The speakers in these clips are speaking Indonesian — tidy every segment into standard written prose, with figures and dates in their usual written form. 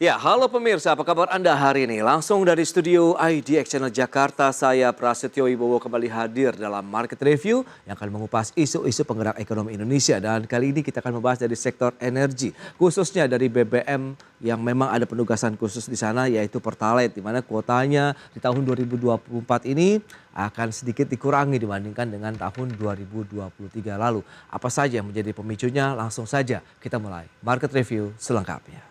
Ya, halo pemirsa, apa kabar Anda hari ini? Langsung dari studio IDX Channel Jakarta, saya Prasetyo Wibowo kembali hadir dalam Market Review yang akan mengupas isu-isu penggerak ekonomi Indonesia. Dan kali ini kita akan membahas dari sektor energi, khususnya dari BBM yang memang ada penugasan khusus di sana, yaitu Pertalite, di mana kuotanya di tahun 2024 ini akan sedikit dikurangi dibandingkan dengan tahun 2023 lalu. Apa saja yang menjadi pemicunya? Langsung saja kita mulai Market Review selengkapnya.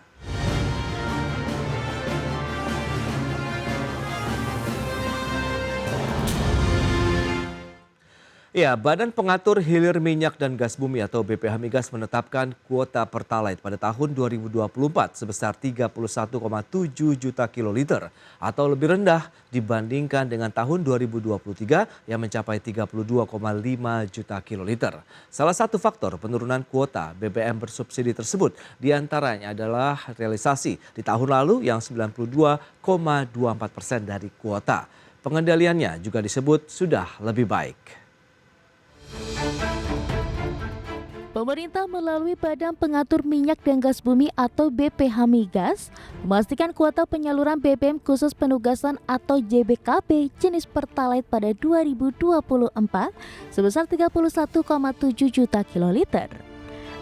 Ya, Badan Pengatur Hilir Minyak dan Gas Bumi atau BPH Migas menetapkan kuota Pertalite pada tahun 2024 sebesar 31,7 juta kiloliter atau lebih rendah dibandingkan dengan tahun 2023 yang mencapai 32,5 juta kiloliter. Salah satu faktor penurunan kuota BBM bersubsidi tersebut diantaranya adalah realisasi di tahun lalu yang 92,24% dari kuota. Pengendaliannya juga disebut sudah lebih baik. Pemerintah melalui Badan Pengatur Minyak dan Gas Bumi atau BPH Migas memastikan kuota penyaluran BBM khusus penugasan atau JBKP jenis Pertalite pada 2024 sebesar 31,7 juta kiloliter.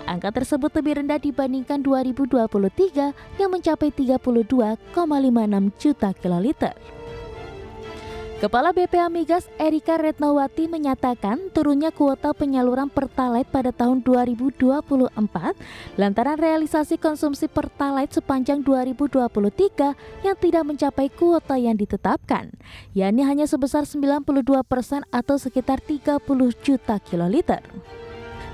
Angka tersebut lebih rendah dibandingkan 2023 yang mencapai 32,56 juta kiloliter. Kepala BPH Migas Erika Retnawati menyatakan turunnya kuota penyaluran Pertalite pada tahun 2024 lantaran realisasi konsumsi Pertalite sepanjang 2023 yang tidak mencapai kuota yang ditetapkan, yakni hanya sebesar 92% atau sekitar 30 juta kiloliter.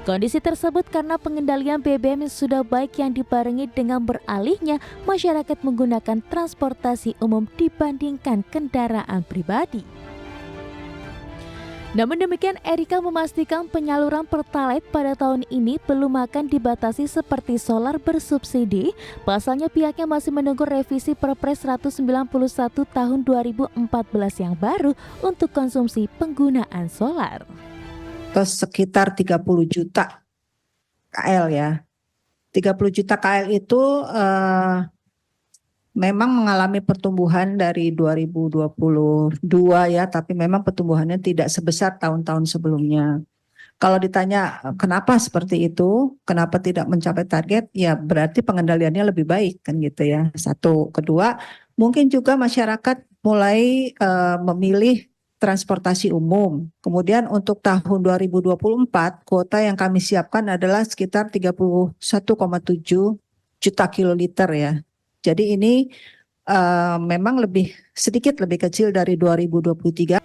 Kondisi tersebut karena pengendalian BBM sudah baik yang dibarengi dengan beralihnya masyarakat menggunakan transportasi umum dibandingkan kendaraan pribadi. Namun demikian, Erika memastikan penyaluran Pertalite pada tahun ini belum akan dibatasi seperti solar bersubsidi. Pasalnya pihaknya masih menunggu revisi Perpres 191 tahun 2014 yang baru untuk konsumsi penggunaan solar. Sekitar 30 juta KL ya. 30 juta KL itu memang mengalami pertumbuhan dari 2022 ya, tapi memang pertumbuhannya tidak sebesar tahun-tahun sebelumnya. Kalau ditanya kenapa seperti itu, kenapa tidak mencapai target, ya berarti pengendaliannya lebih baik kan gitu ya. Satu, kedua, mungkin juga masyarakat mulai memilih transportasi umum. Kemudian untuk tahun 2024 kuota yang kami siapkan adalah sekitar 31,7 juta kiloliter ya. Jadi ini memang sedikit lebih kecil dari 2023.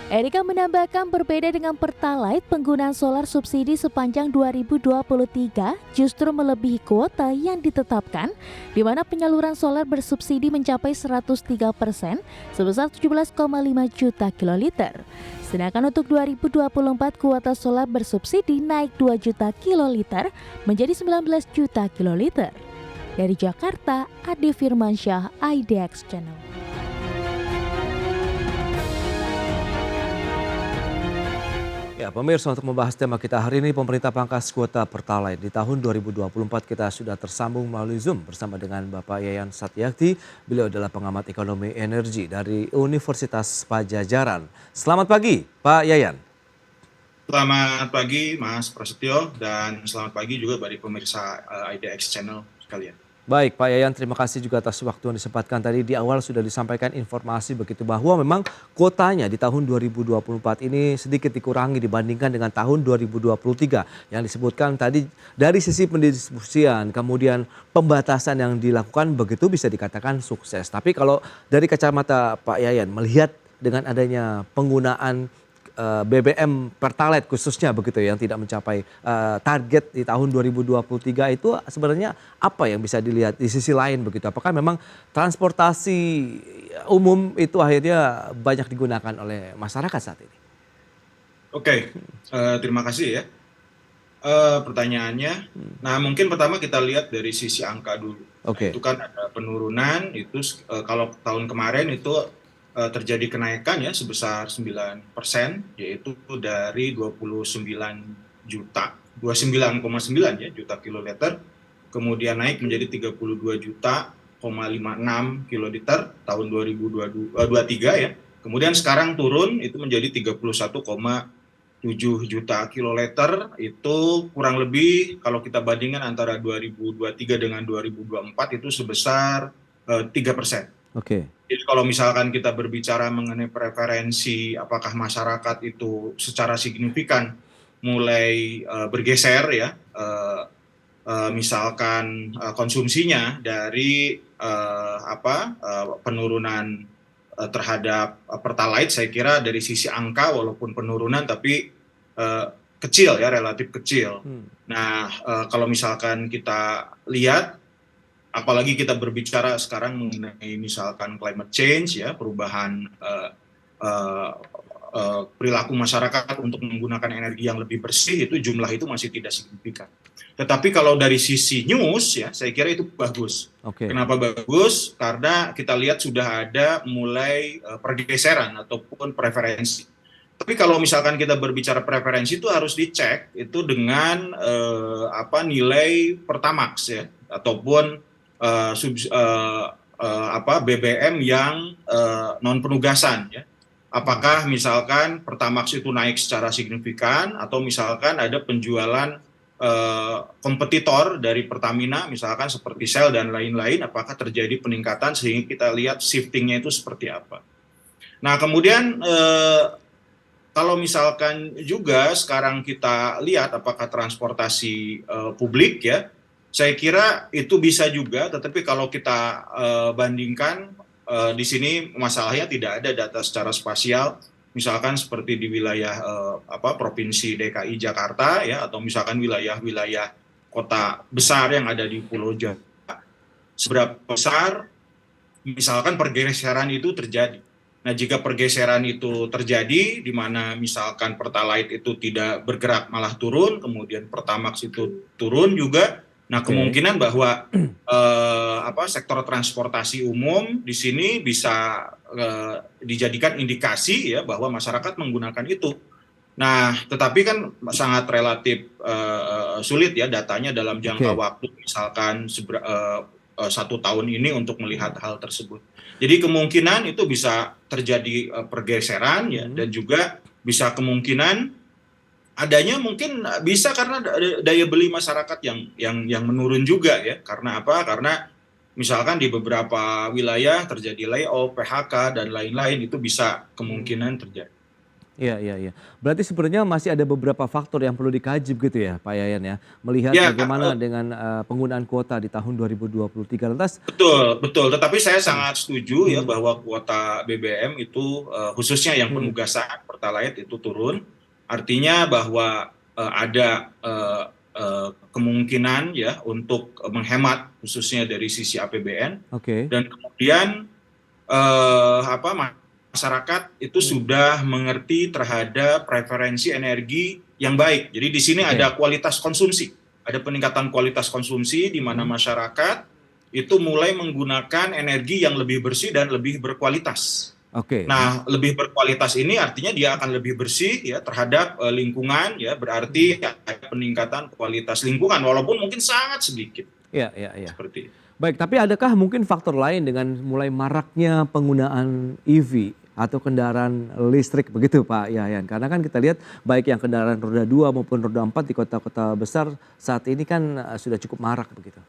Erika menambahkan berbeda dengan Pertalite, penggunaan solar subsidi sepanjang 2023 justru melebihi kuota yang ditetapkan, di mana penyaluran solar bersubsidi mencapai 103% sebesar 17,5 juta kiloliter. Sedangkan untuk 2024 kuota solar bersubsidi naik 2 juta kiloliter menjadi 19 juta kiloliter. Dari Jakarta, Ade Firmansyah, IDX Channel. Ya, pemirsa, untuk membahas tema kita hari ini, pemerintah pangkas kuota Pertalite. Di tahun 2024 kita sudah tersambung melalui Zoom bersama dengan Bapak Yayan Satyakti. Beliau adalah pengamat ekonomi energi dari Universitas Padjadjaran. Selamat pagi, Pak Yayan. Selamat pagi, Mas Prasetyo, dan selamat pagi juga bagi pemirsa IDX Channel sekalian. Baik, Pak Yayan, terima kasih juga atas waktu yang disempatkan tadi. Di awal sudah disampaikan informasi begitu bahwa memang kuotanya di tahun 2024 ini sedikit dikurangi dibandingkan dengan tahun 2023. Yang disebutkan tadi dari sisi pendistribusian, kemudian pembatasan yang dilakukan begitu bisa dikatakan sukses. Tapi kalau dari kacamata Pak Yayan melihat dengan adanya penggunaan BBM Pertalite khususnya begitu yang tidak mencapai target di tahun 2023 itu sebenarnya apa yang bisa dilihat di sisi lain begitu? Apakah memang transportasi umum itu akhirnya banyak digunakan oleh masyarakat saat ini? Oke, terima kasih ya. Pertanyaannya, nah mungkin pertama kita lihat dari sisi angka dulu. Oke. Itu kan ada penurunan, itu kalau tahun kemarin itu terjadi kenaikan ya sebesar 9%, yaitu dari 29,9 ya juta kiloliter kemudian naik menjadi 32,56 kiloliter tahun 2023 ya. Kemudian sekarang turun itu menjadi 31,7 juta kiloliter, itu kurang lebih kalau kita bandingkan antara 2023 dengan 2024 itu sebesar 3%. Oke. Jadi kalau misalkan kita berbicara mengenai preferensi apakah masyarakat itu secara signifikan mulai bergeser ya, misalkan konsumsinya dari penurunan terhadap Pertalite, saya kira dari sisi angka walaupun penurunan tapi kecil ya, relatif kecil. Nah, kalau misalkan kita lihat, apalagi kita berbicara sekarang mengenai misalkan climate change ya, perubahan perilaku masyarakat untuk menggunakan energi yang lebih bersih, itu jumlah itu masih tidak signifikan. Tetapi kalau dari sisi news ya, saya kira itu bagus. Oke. Kenapa bagus? Karena kita lihat sudah ada mulai pergeseran ataupun preferensi. Tapi kalau misalkan kita berbicara preferensi itu harus dicek itu dengan nilai Pertamax ya, ataupun BBM yang non penugasan ya. Apakah misalkan Pertamax itu naik secara signifikan atau misalkan ada penjualan kompetitor dari Pertamina misalkan seperti Shell dan lain-lain, apakah terjadi peningkatan sehingga kita lihat shiftingnya itu seperti apa. Nah kemudian kalau misalkan juga sekarang kita lihat apakah transportasi publik ya, saya kira itu bisa juga, tetapi kalau kita bandingkan di sini masalahnya tidak ada data secara spasial, misalkan seperti di wilayah Provinsi DKI Jakarta ya, atau misalkan wilayah-wilayah kota besar yang ada di Pulau Jawa, seberapa besar misalkan pergeseran itu terjadi. Nah, jika pergeseran itu terjadi di mana misalkan Pertalite itu tidak bergerak malah turun, kemudian Pertamax itu turun juga. Nah, kemungkinan bahwa sektor transportasi umum di sini bisa dijadikan indikasi ya bahwa masyarakat menggunakan itu. Nah, tetapi kan sangat relatif sulit ya datanya dalam jangka waktu misalkan 1 tahun ini untuk melihat hal tersebut. Jadi kemungkinan itu bisa terjadi pergeseran ya, dan juga bisa kemungkinan adanya mungkin bisa karena daya beli masyarakat yang menurun juga ya. Karena apa? Karena misalkan di beberapa wilayah terjadi layoff, PHK dan lain-lain, itu bisa kemungkinan terjadi. Iya. Berarti sebenarnya masih ada beberapa faktor yang perlu dikaji begitu ya Pak Yayan ya. Melihat bagaimana dengan penggunaan kuota di tahun 2023. Lantas Betul. Tetapi saya sangat setuju ya bahwa kuota BBM itu khususnya yang penugasan Pertalite itu turun. Artinya bahwa ada kemungkinan ya untuk menghemat khususnya dari sisi APBN. Dan kemudian masyarakat itu sudah mengerti terhadap preferensi energi yang baik. Jadi di sini ada kualitas konsumsi, ada peningkatan kualitas konsumsi di mana masyarakat itu mulai menggunakan energi yang lebih bersih dan lebih berkualitas. Nah, lebih berkualitas ini artinya dia akan lebih bersih ya terhadap lingkungan ya, berarti ada peningkatan kualitas lingkungan walaupun mungkin sangat sedikit. Iya. Seperti itu. Baik, tapi adakah mungkin faktor lain dengan mulai maraknya penggunaan EV atau kendaraan listrik begitu Pak Yayan? Karena kan kita lihat baik yang kendaraan roda 2 maupun roda 4 di kota-kota besar saat ini kan sudah cukup marak begitu.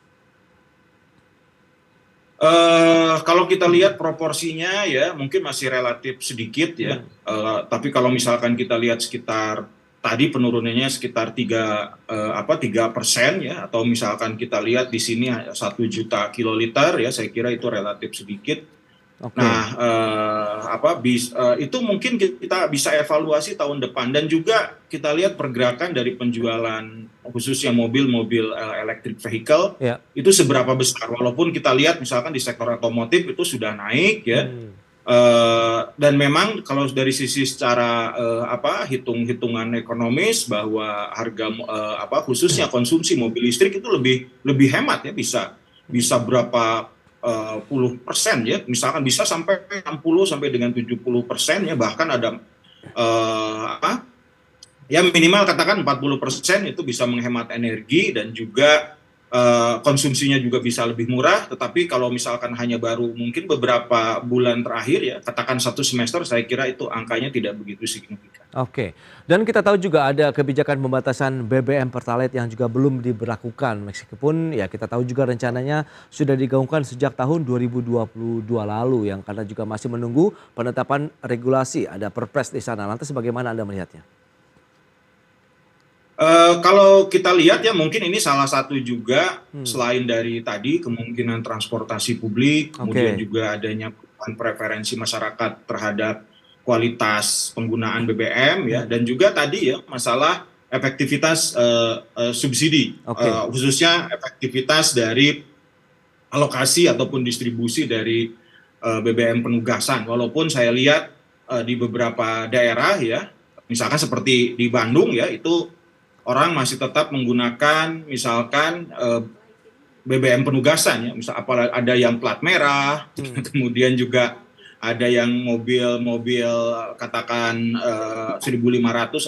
Kalau kita lihat proporsinya ya mungkin masih relatif sedikit ya. Tapi kalau misalkan kita lihat sekitar tadi penurunannya sekitar 3% ya, atau misalkan kita lihat di sini 1 juta kiloliter ya, saya kira itu relatif sedikit. Nah, itu mungkin kita bisa evaluasi tahun depan, dan juga kita lihat pergerakan dari penjualan khususnya mobil-mobil electric vehicle itu seberapa besar. Walaupun kita lihat misalkan di sektor otomotif itu sudah naik ya. Dan memang kalau dari sisi secara hitung-hitungan ekonomis bahwa harga khususnya konsumsi mobil listrik itu lebih hemat ya, bisa berapa puluh persen ya, misalkan bisa sampai 60 sampai dengan 70% ya, bahkan ada ya minimal katakan 40% itu bisa menghemat energi dan juga konsumsinya juga bisa lebih murah, tetapi kalau misalkan hanya baru mungkin beberapa bulan terakhir ya, katakan 1 semester, saya kira itu angkanya tidak begitu signifikan. Oke, dan kita tahu juga ada kebijakan pembatasan BBM Pertalite yang juga belum diberlakukan, meskipun ya kita tahu juga rencananya sudah digaungkan sejak tahun 2022 lalu, yang karena juga masih menunggu penetapan regulasi, ada Perpres di sana. Lantas bagaimana Anda melihatnya? Kalau kita lihat ya mungkin ini salah satu juga selain dari tadi kemungkinan transportasi publik, kemudian Oke. juga adanya perubahan preferensi masyarakat terhadap kualitas penggunaan BBM ya, dan juga tadi ya masalah efektivitas subsidi, Oke. khususnya efektivitas dari alokasi ataupun distribusi dari BBM penugasan. Walaupun saya lihat di beberapa daerah ya, misalkan seperti di Bandung ya, itu orang masih tetap menggunakan misalkan BBM penugasan ya, misal ada yang plat merah, kemudian juga ada yang mobil katakan 1.500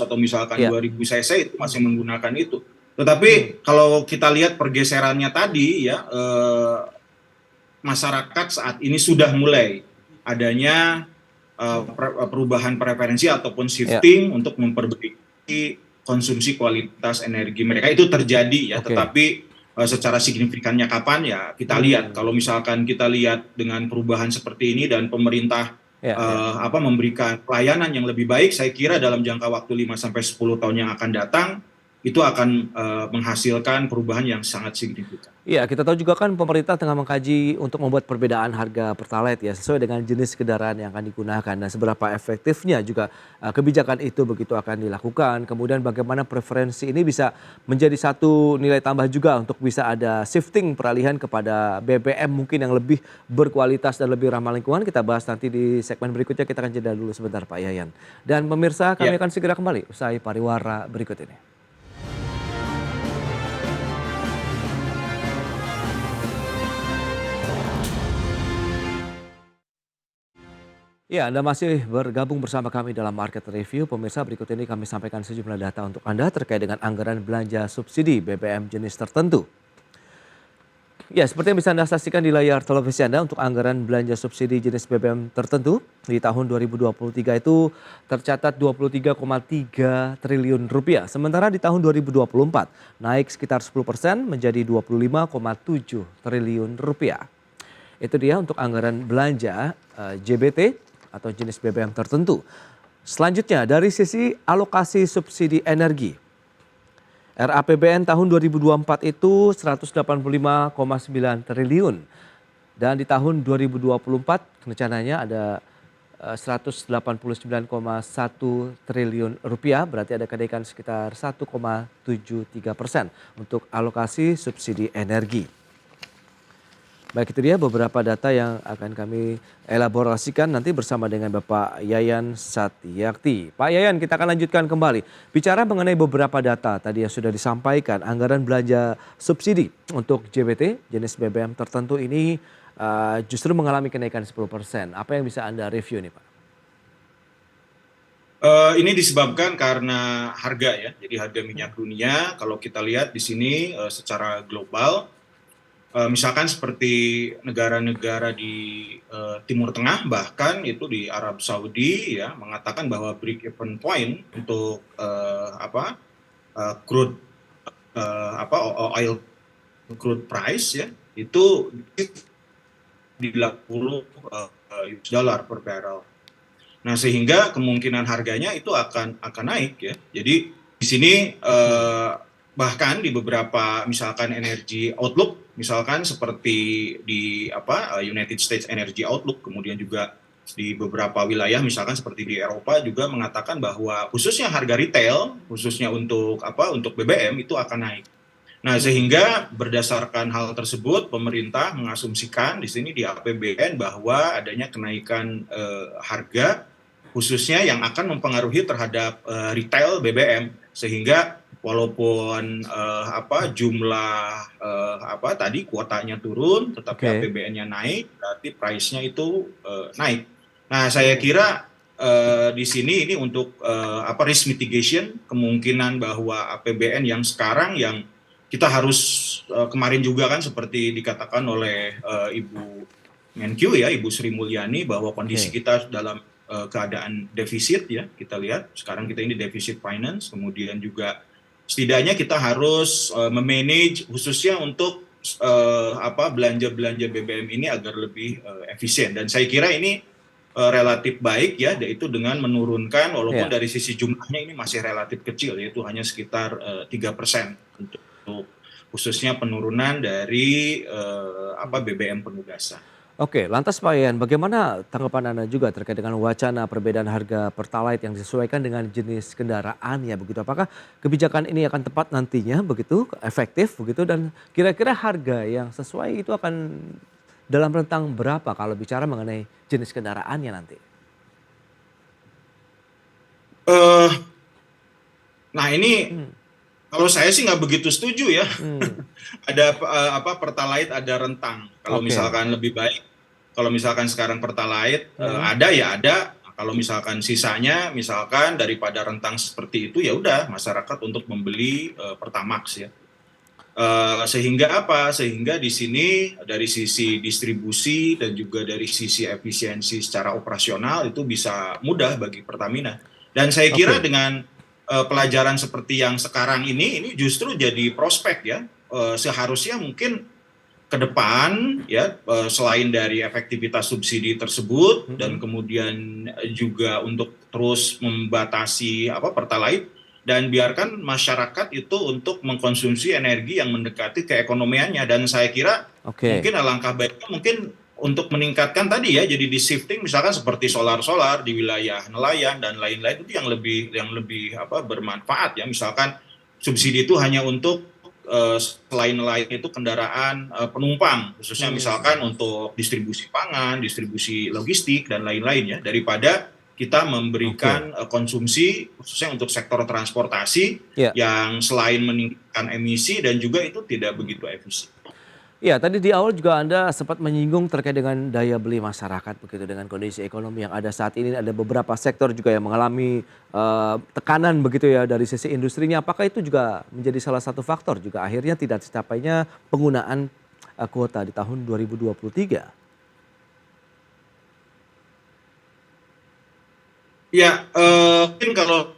atau misalkan Ya. 2.000 cc itu masih menggunakan itu. Tetapi kalau kita lihat pergeserannya tadi ya, masyarakat saat ini sudah mulai adanya perubahan preferensi ataupun shifting untuk memperbaiki konsumsi kualitas energi mereka, itu terjadi ya. Oke. Tetapi secara signifikannya kapan ya kita lihat. Kalau misalkan kita lihat dengan perubahan seperti ini dan pemerintah memberikan pelayanan yang lebih baik, saya kira dalam jangka waktu 5-10 tahun yang akan datang itu akan menghasilkan perubahan yang sangat signifikan. Iya, kita tahu juga kan pemerintah tengah mengkaji untuk membuat perbedaan harga Pertalite ya sesuai dengan jenis kendaraan yang akan digunakan dan seberapa efektifnya juga kebijakan itu begitu akan dilakukan. Kemudian bagaimana preferensi ini bisa menjadi satu nilai tambah juga untuk bisa ada shifting peralihan kepada BBM mungkin yang lebih berkualitas dan lebih ramah lingkungan. Kita bahas nanti di segmen berikutnya. Kita akan jeda dulu sebentar Pak Yayan. Dan pemirsa, kami akan segera kembali usai pariwara berikut ini. Ya, Anda masih bergabung bersama kami dalam Market Review. Pemirsa, berikut ini kami sampaikan sejumlah data untuk Anda terkait dengan anggaran belanja subsidi BBM jenis tertentu. Ya, seperti yang bisa Anda saksikan di layar televisi Anda, untuk anggaran belanja subsidi jenis BBM tertentu di tahun 2023 itu tercatat 23,3 triliun rupiah. Sementara di tahun 2024 naik sekitar 10% menjadi 25,7 triliun rupiah. Itu dia untuk anggaran belanja JBT atau jenis BBM tertentu. Selanjutnya dari sisi alokasi subsidi energi. RAPBN tahun 2024 itu 185,9 triliun. Dan di tahun 2024 rencananya ada 189,1 triliun rupiah, berarti ada kenaikan sekitar 1,73% untuk alokasi subsidi energi. Baik, itu dia beberapa data yang akan kami elaborasikan nanti bersama dengan Bapak Yayan Satyakti. Pak Yayan, kita akan lanjutkan kembali. Bicara mengenai beberapa data tadi yang sudah disampaikan, anggaran belanja subsidi untuk JBT, jenis BBM tertentu ini justru mengalami kenaikan 10%. Apa yang bisa Anda review nih Pak? Ini disebabkan karena harga ya, jadi harga minyak dunia kalau kita lihat di sini secara global, misalkan seperti negara-negara di Timur Tengah, bahkan itu di Arab Saudi ya, mengatakan bahwa break-even point untuk crude oil crude price ya itu di 80 US dollar per barrel. Nah, sehingga kemungkinan harganya itu akan naik ya. Jadi di sini bahkan di beberapa misalkan energy outlook, misalkan seperti di United States Energy Outlook, kemudian juga di beberapa wilayah misalkan seperti di Eropa juga mengatakan bahwa khususnya harga retail, khususnya untuk BBM itu akan naik. Nah, sehingga berdasarkan hal tersebut pemerintah mengasumsikan di sini di APBN bahwa adanya kenaikan harga khususnya yang akan mempengaruhi terhadap retail BBM, sehingga walaupun jumlah tadi kuotanya turun, tetapi APBN-nya naik, berarti price-nya itu naik. Nah, saya kira di sini ini untuk risk mitigation, kemungkinan bahwa APBN yang sekarang yang kita harus kemarin juga kan seperti dikatakan oleh Ibu Menkyu ya, Ibu Sri Mulyani, bahwa kondisi Oke. kita dalam keadaan defisit ya, kita lihat sekarang kita ini defisit finance, kemudian juga setidaknya kita harus memanage khususnya untuk belanja-belanja BBM ini agar lebih efisien, dan saya kira ini relatif baik ya, yaitu dengan menurunkan walaupun Ya. dari sisi jumlahnya ini masih relatif kecil, yaitu hanya sekitar 3% untuk khususnya penurunan dari BBM penugasan. Oke, lantas Pak Yayan, bagaimana tanggapan Anda juga terkait dengan wacana perbedaan harga Pertalite yang disesuaikan dengan jenis kendaraan ya begitu? Apakah kebijakan ini akan tepat nantinya begitu, efektif begitu, dan kira-kira harga yang sesuai itu akan dalam rentang berapa kalau bicara mengenai jenis kendaraannya nanti? Eh, nah ini Hmm, kalau saya sih nggak begitu setuju ya. hmm, Ada Pertalite ada rentang. Kalau oke. misalkan lebih baik, kalau misalkan sekarang Pertalite Hmm, ada ya ada. Kalau misalkan sisanya, misalkan daripada rentang seperti itu ya udah masyarakat untuk membeli Pertamax ya. Sehingga apa? Sehingga di sini dari sisi distribusi dan juga dari sisi efisiensi secara operasional itu bisa mudah bagi Pertamina. Dan saya kira oke. dengan pelajaran seperti yang sekarang ini justru jadi prospek ya. Seharusnya mungkin ke depan ya, selain dari efektivitas subsidi tersebut dan Hmm, kemudian juga untuk terus membatasi Pertalite, dan biarkan masyarakat itu untuk mengkonsumsi energi yang mendekati keekonomiannya, dan saya kira oke. mungkin alangkah baiknya mungkin untuk meningkatkan tadi ya, jadi di shifting misalkan seperti solar di wilayah nelayan dan lain-lain, itu yang lebih bermanfaat ya, misalkan subsidi itu hanya untuk selain nelayan itu kendaraan penumpang, khususnya Hmm, misalkan untuk distribusi pangan, distribusi logistik dan lain-lain ya, daripada kita oke. memberikan konsumsi khususnya untuk sektor transportasi Ya. yang selain meningkatkan emisi dan juga itu tidak begitu efisien. Iya, tadi di awal juga Anda sempat menyinggung terkait dengan daya beli masyarakat begitu, dengan kondisi ekonomi yang ada saat ini, ada beberapa sektor juga yang mengalami tekanan begitu ya dari sisi industrinya. Apakah itu juga menjadi salah satu faktor juga akhirnya tidak tercapainya penggunaan kuota di tahun 2023? Ya, mungkin kalau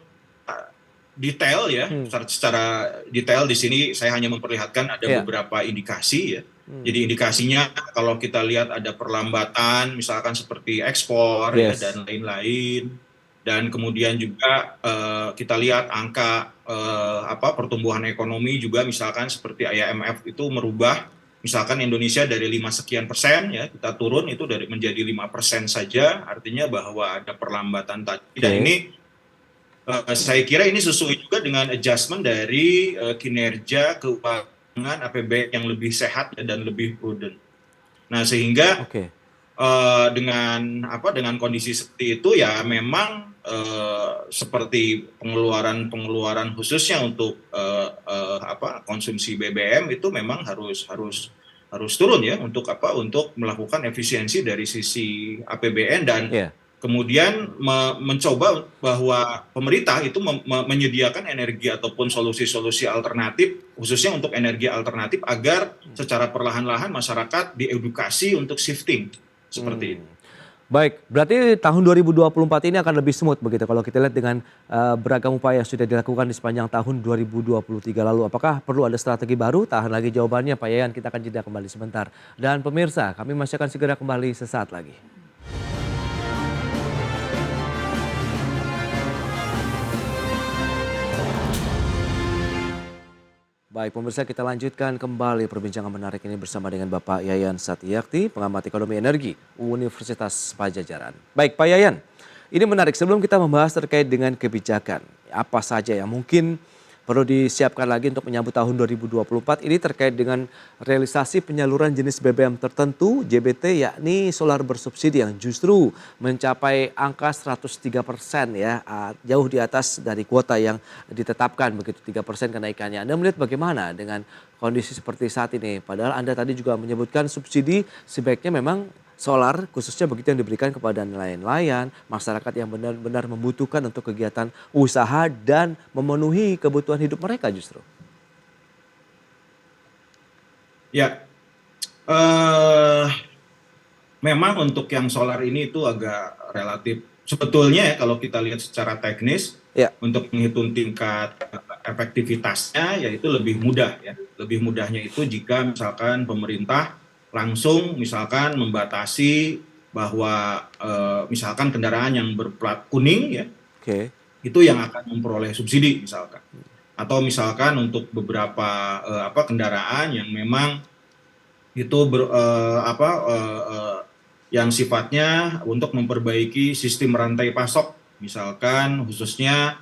detail ya, Hmm, secara detail di sini saya hanya memperlihatkan ada iya. beberapa indikasi ya. Hmm, Jadi indikasinya kalau kita lihat ada perlambatan misalkan seperti ekspor ya yes. dan lain-lain. Dan kemudian juga kita lihat angka pertumbuhan ekonomi juga, misalkan seperti IMF itu merubah misalkan Indonesia dari 5 sekian persen ya, kita turun itu dari menjadi 5% saja, artinya bahwa ada perlambatan tadi, dan Oke. ini saya kira ini sesuai juga dengan adjustment dari kinerja keuangan APBN yang lebih sehat dan lebih prudent. Nah, sehingga Oke. dengan kondisi seperti itu ya memang seperti pengeluaran khususnya untuk konsumsi BBM itu memang harus turun ya, untuk melakukan efisiensi dari sisi APBN, dan Iya. kemudian mencoba bahwa pemerintah itu menyediakan energi ataupun solusi-solusi alternatif khususnya untuk energi alternatif agar secara perlahan-lahan masyarakat diedukasi untuk shifting seperti itu. Hmm. Baik, berarti tahun 2024 ini akan lebih smooth begitu kalau kita lihat dengan beragam upaya yang sudah dilakukan di sepanjang tahun 2023 lalu. Apakah perlu ada strategi baru? Tahan lagi jawabannya Pak Yayan, kita akan jeda kembali sebentar. Dan pemirsa, kami masih akan segera kembali sesaat lagi. Baik pemirsa, kita lanjutkan kembali perbincangan menarik ini bersama dengan Bapak Yayan Satyakti, pengamat ekonomi energi Universitas Pajajaran. Baik Pak Yayan, ini menarik, sebelum kita membahas terkait dengan kebijakan, apa saja yang mungkin perlu disiapkan lagi untuk menyambut tahun 2024 ini terkait dengan realisasi penyaluran jenis BBM tertentu JBT, yakni solar bersubsidi yang justru mencapai angka 103% ya, jauh di atas dari kuota yang ditetapkan begitu, 3% kenaikannya. Anda melihat bagaimana dengan kondisi seperti saat ini? Padahal Anda tadi juga menyebutkan subsidi sebaiknya memang solar khususnya begitu yang diberikan kepada nelayan-nelayan, masyarakat yang benar-benar membutuhkan untuk kegiatan usaha dan memenuhi kebutuhan hidup mereka justru. Ya, eh memang untuk yang solar ini itu agak relatif. Sebetulnya ya kalau kita lihat secara teknis, Ya, untuk menghitung tingkat efektivitasnya, ya itu lebih mudah ya. Lebih mudahnya itu jika misalkan pemerintah langsung misalkan membatasi bahwa misalkan kendaraan yang berplat kuning ya, oke. itu yang akan memperoleh subsidi misalkan. Atau misalkan untuk beberapa kendaraan yang memang itu yang sifatnya untuk memperbaiki sistem rantai pasok, misalkan khususnya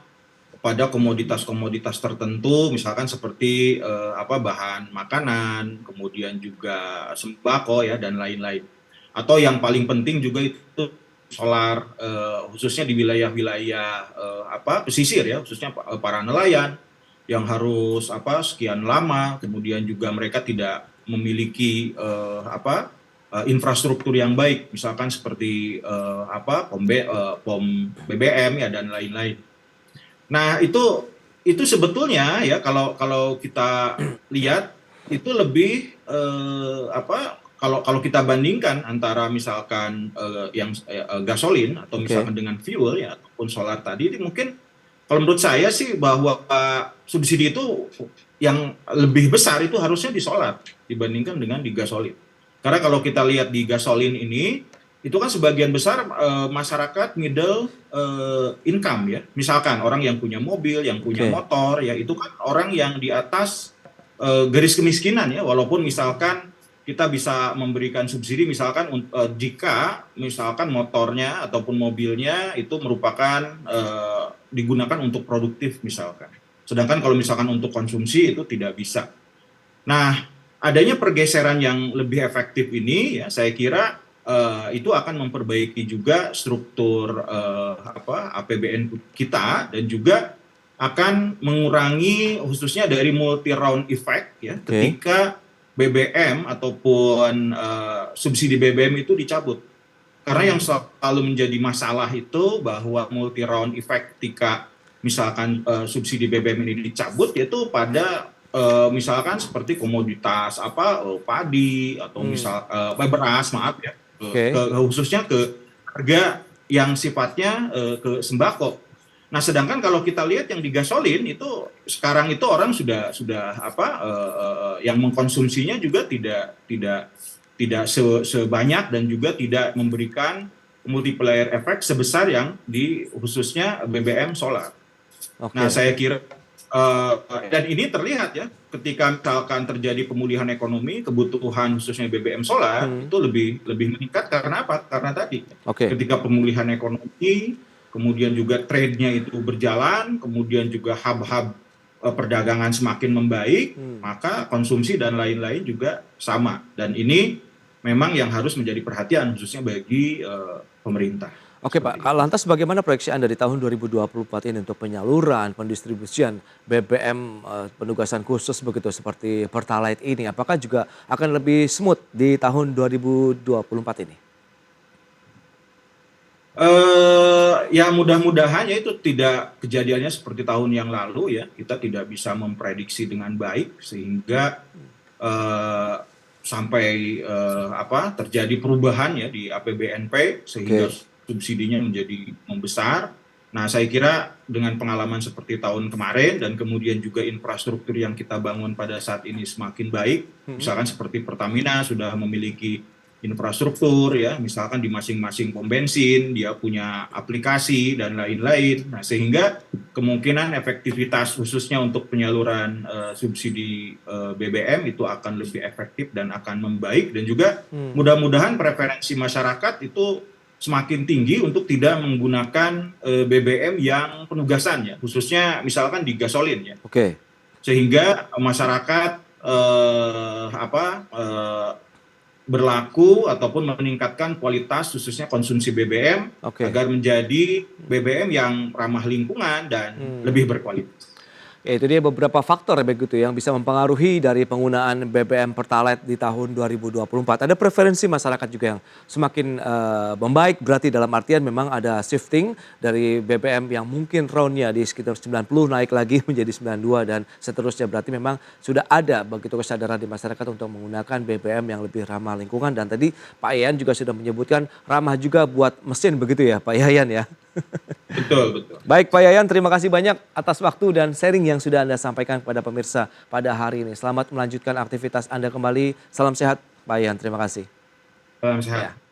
pada komoditas-komoditas tertentu, misalkan seperti bahan makanan, kemudian juga sembako ya dan lain-lain. Atau yang paling penting juga itu solar, khususnya di wilayah-wilayah pesisir ya, khususnya para nelayan yang harus sekian lama, kemudian juga mereka tidak memiliki infrastruktur yang baik, misalkan seperti pom BBM ya dan lain-lain. Nah itu sebetulnya ya kalau kita lihat itu lebih kalau kita bandingkan antara misalkan yang gasolin atau Oke. misalkan dengan fuel ya ataupun solar tadi, ini mungkin kalau menurut saya sih bahwa subsidi itu yang lebih besar itu harusnya di solar dibandingkan dengan di gasolin. Karena kalau kita lihat di gasolin ini, itu kan sebagian besar masyarakat middle income ya. Misalkan orang yang punya mobil, yang punya Oke. motor, ya itu kan orang yang di atas garis kemiskinan ya. Walaupun misalkan kita bisa memberikan subsidi misalkan jika misalkan motornya ataupun mobilnya itu merupakan digunakan untuk produktif misalkan. Sedangkan kalau misalkan untuk konsumsi itu tidak bisa. Nah, adanya pergeseran yang lebih efektif ini ya saya kira itu akan memperbaiki juga struktur APBN kita dan juga akan mengurangi khususnya dari multi round effect ya ketika BBM ataupun subsidi BBM itu dicabut. Karena yang selalu menjadi masalah itu bahwa multi round effect ketika misalkan subsidi BBM ini dicabut yaitu pada misalkan seperti komoditas padi atau misal beras maaf ya khususnya ke harga yang sifatnya ke sembako. Nah sedangkan kalau kita lihat yang di gasolin itu sekarang itu orang sudah yang mengkonsumsinya juga tidak sebanyak dan juga tidak memberikan multiplier effect sebesar yang di khususnya BBM solar. Nah saya kira dan ini terlihat ya ketika misalkan terjadi pemulihan ekonomi, kebutuhan khususnya BBM solar itu lebih meningkat karena apa? Karena tadi ketika pemulihan ekonomi, kemudian juga trade-nya itu berjalan, kemudian juga hub-hub perdagangan semakin membaik, maka konsumsi dan lain-lain juga sama. Dan ini memang yang harus menjadi perhatian khususnya bagi pemerintah. Oke Pak, lantas bagaimana proyeksi Anda di tahun 2024 ini untuk penyaluran, pendistribusian BBM penugasan khusus begitu seperti Pertalite ini? Apakah juga akan lebih smooth di tahun 2024 ini? Ya mudah-mudahan ya itu tidak kejadiannya seperti tahun yang lalu ya. Kita tidak bisa memprediksi dengan baik sehingga sampai terjadi perubahan ya di APBNP sehingga subsidinya menjadi membesar. Nah, saya kira dengan pengalaman seperti tahun kemarin dan kemudian juga infrastruktur yang kita bangun pada saat ini semakin baik, misalkan seperti Pertamina sudah memiliki infrastruktur ya, misalkan di masing-masing pom bensin dia punya aplikasi dan lain-lain. Nah, sehingga kemungkinan efektivitas khususnya untuk penyaluran subsidi BBM itu akan lebih efektif dan akan membaik dan juga mudah-mudahan preferensi masyarakat itu semakin tinggi untuk tidak menggunakan BBM yang penugasan ya, khususnya misalkan di gasolin ya. Sehingga masyarakat berlaku ataupun meningkatkan kualitas khususnya konsumsi BBM agar menjadi BBM yang ramah lingkungan dan lebih berkualitas. Ya, itu dia beberapa faktor ya begitu yang bisa mempengaruhi dari penggunaan BBM Pertalite di tahun 2024. Ada preferensi masyarakat juga yang semakin membaik, berarti dalam artian memang ada shifting dari BBM yang mungkin roundnya di sekitar 90 naik lagi menjadi 92 dan seterusnya. Berarti memang sudah ada begitu kesadaran di masyarakat untuk menggunakan BBM yang lebih ramah lingkungan. Dan tadi Pak Yayan juga sudah menyebutkan ramah juga buat mesin begitu ya Pak Yayan ya. Betul, betul. Baik Pak Yayan, terima kasih banyak atas waktu dan sharing yang sudah Anda sampaikan kepada pemirsa pada hari ini. Selamat melanjutkan aktivitas Anda kembali. Salam sehat Pak Yayan, terima kasih. Salam sehat. Ya.